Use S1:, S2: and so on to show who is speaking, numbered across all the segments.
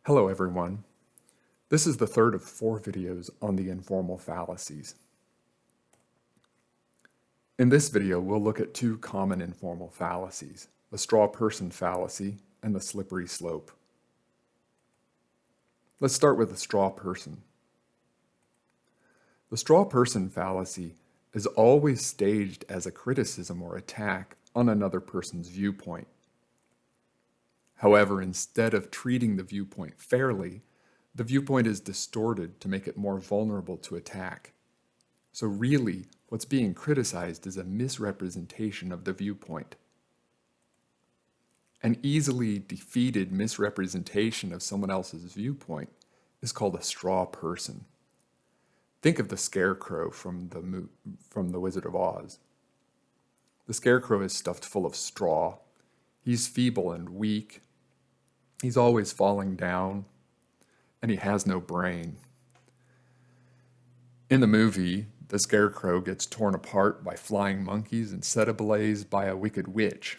S1: Hello everyone. This is the third of 4 videos on the informal fallacies. In this video, we'll look at 2 common informal fallacies, the straw person fallacy and the slippery slope. Let's start with the straw person. The straw person fallacy is always staged as a criticism or attack on another person's viewpoint. However, instead of treating the viewpoint fairly, the viewpoint is distorted to make it more vulnerable to attack. So really, what's being criticized is a misrepresentation of the viewpoint. An easily defeated misrepresentation of someone else's viewpoint is called a straw person. Think of the scarecrow from the Wizard of Oz. The scarecrow is stuffed full of straw. He's feeble and weak. He's always falling down, and he has no brain. In the movie, the scarecrow gets torn apart by flying monkeys and set ablaze by a wicked witch.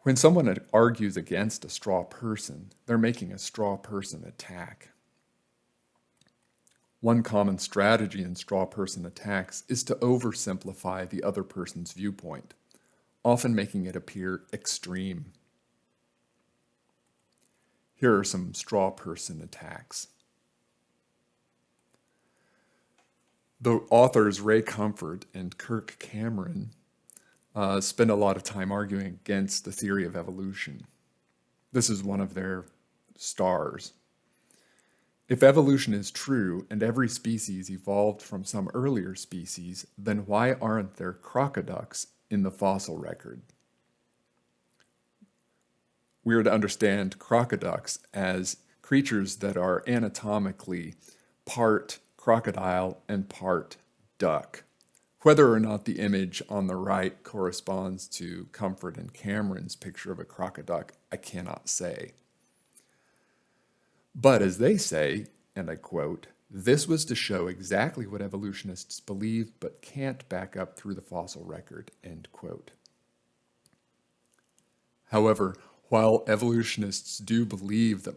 S1: When someone argues against a straw person, they're making a straw person attack. One common strategy in straw person attacks is to oversimplify the other person's viewpoint, often making it appear extreme. Here are some straw person attacks. The authors Ray Comfort and Kirk Cameron spend a lot of time arguing against the theory of evolution. This is one of their stars. If evolution is true and every species evolved from some earlier species, then why aren't there crocoducks in the fossil record? We are to understand crocoducks as creatures that are anatomically part crocodile and part duck. Whether or not the image on the right corresponds to Comfort and Cameron's picture of a crocoduck, I cannot say. But as they say, and I quote, "This was to show exactly what evolutionists believe but can't back up through the fossil record," end quote. However, while evolutionists do believe that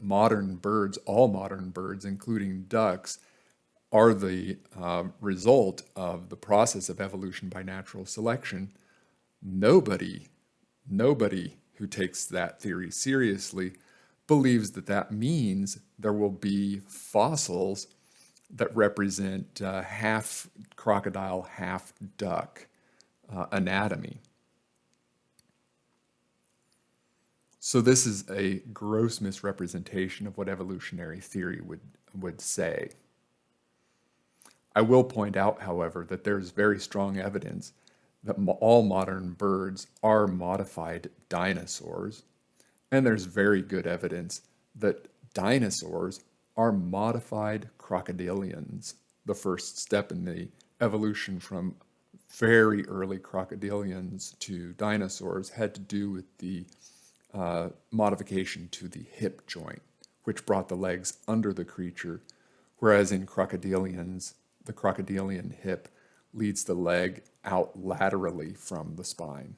S1: all modern birds, including ducks, are the result of the process of evolution by natural selection, nobody who takes that theory seriously believes that that means there will be fossils that represent half crocodile, half duck anatomy. So this is a gross misrepresentation of what evolutionary theory would say. I will point out, however, that there's very strong evidence that all modern birds are modified dinosaurs, and there's very good evidence that dinosaurs are modified crocodilians. The first step in the evolution from very early crocodilians to dinosaurs had to do with the modification to the hip joint, which brought the legs under the creature, whereas in crocodilians, the crocodilian hip leads the leg out laterally from the spine.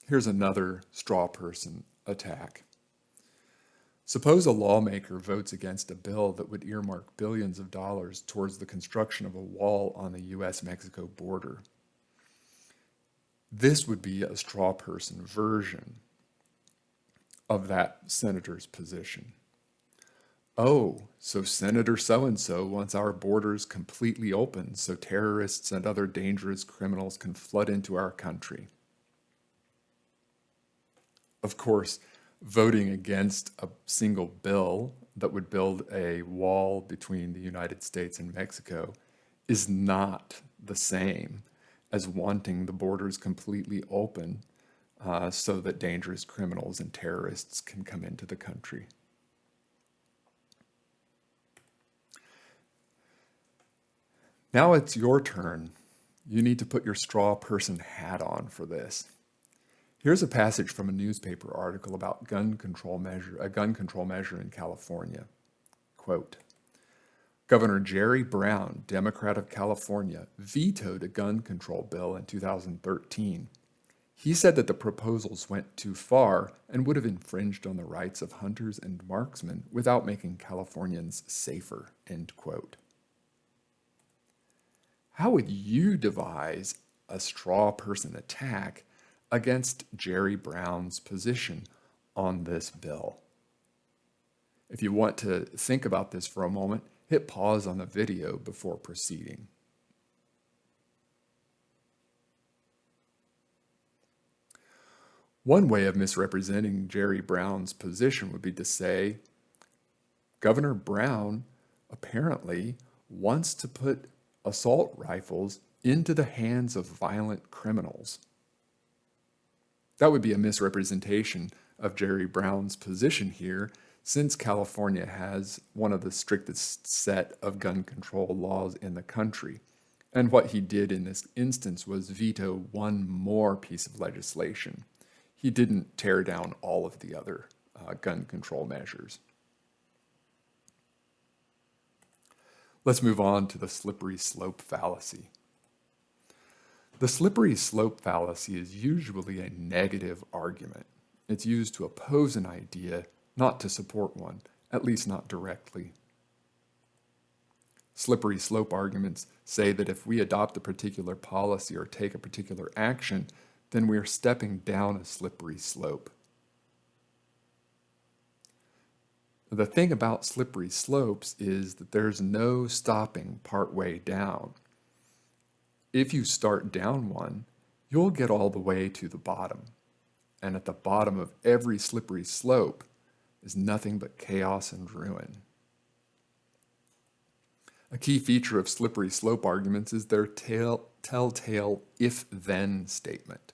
S1: Here's another straw person attack. Suppose a lawmaker votes against a bill that would earmark billions of dollars towards the construction of a wall on the US-Mexico border. This would be a straw person version of that senator's position. Oh, so Senator so-and-so wants our borders completely open so terrorists and other dangerous criminals can flood into our country. Of course, voting against a single bill that would build a wall between the United States and Mexico is not the same as wanting the borders completely open so that dangerous criminals and terrorists can come into the country. Now it's your turn. You need to put your straw person hat on for this. Here's a passage from a newspaper article about a gun control measure in California. Quote, Governor Jerry Brown, Democrat of California, vetoed a gun control bill in 2013. He said that the proposals went too far and would have infringed on the rights of hunters and marksmen without making Californians safer, end quote. How would you devise a straw person attack against Jerry Brown's position on this bill? If you want to think about this for a moment, hit pause on the video before proceeding. One way of misrepresenting Jerry Brown's position would be to say, Governor Brown apparently wants to put assault rifles into the hands of violent criminals. That would be a misrepresentation of Jerry Brown's position here, since California has one of the strictest set of gun control laws in the country. And what he did in this instance was veto one more piece of legislation. He didn't tear down all of the other gun control measures. Let's move on to the slippery slope fallacy. The slippery slope fallacy is usually a negative argument. It's used to oppose an idea, not to support one, at least not directly. Slippery slope arguments say that if we adopt a particular policy or take a particular action, then we're stepping down a slippery slope. The thing about slippery slopes is that there's no stopping partway down. If you start down one, you'll get all the way to the bottom. And at the bottom of every slippery slope is nothing but chaos and ruin. A key feature of slippery slope arguments is their telltale if-then statement.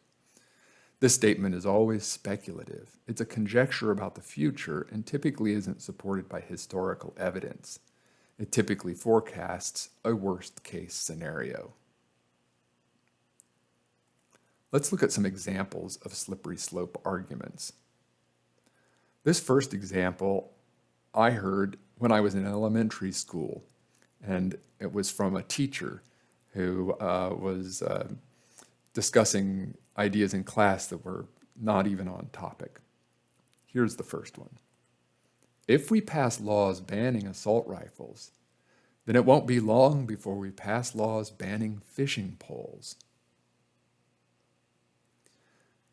S1: This statement is always speculative. It's a conjecture about the future and typically isn't supported by historical evidence. It typically forecasts a worst-case scenario. Let's look at some examples of slippery slope arguments. This first example I heard when I was in elementary school, and it was from a teacher who was discussing ideas in class that were not even on topic. Here's the first one. If we pass laws banning assault rifles, then it won't be long before we pass laws banning fishing poles.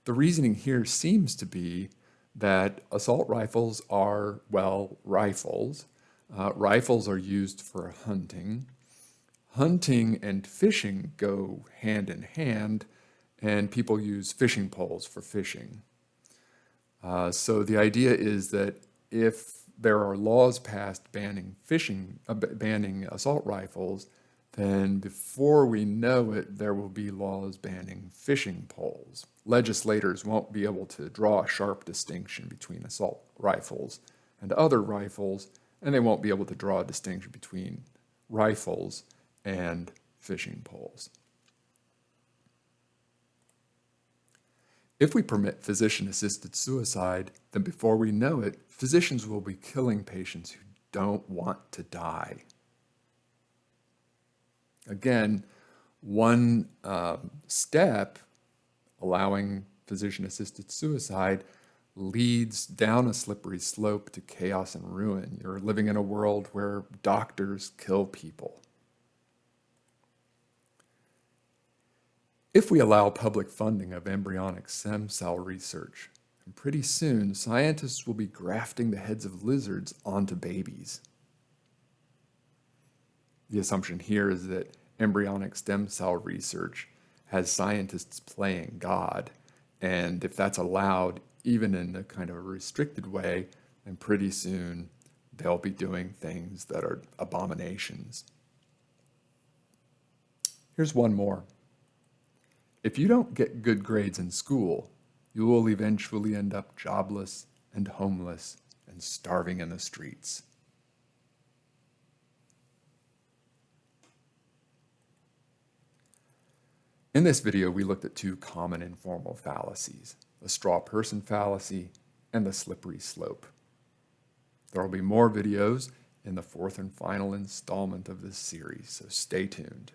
S1: The reasoning here seems to be that assault rifles are, well, rifles. Rifles are used for hunting. Hunting and fishing go hand in hand, and people use fishing poles for fishing. So the idea is that if there are laws passed banning assault rifles, then before we know it, there will be laws banning fishing poles. Legislators won't be able to draw a sharp distinction between assault rifles and other rifles, and they won't be able to draw a distinction between rifles and fishing poles. If we permit physician-assisted suicide, then before we know it, physicians will be killing patients who don't want to die. Again, one step, allowing physician-assisted suicide, leads down a slippery slope to chaos and ruin. You're living in a world where doctors kill people. If we allow public funding of embryonic stem cell research, and pretty soon scientists will be grafting the heads of lizards onto babies. The assumption here is that embryonic stem cell research has scientists playing God, and if that's allowed, even in a kind of a restricted way, then pretty soon they'll be doing things that are abominations. Here's one more. If you don't get good grades in school, you will eventually end up jobless and homeless and starving in the streets. In this video, we looked at two common informal fallacies, the straw person fallacy and the slippery slope. There will be more videos in the fourth and final installment of this series, so stay tuned.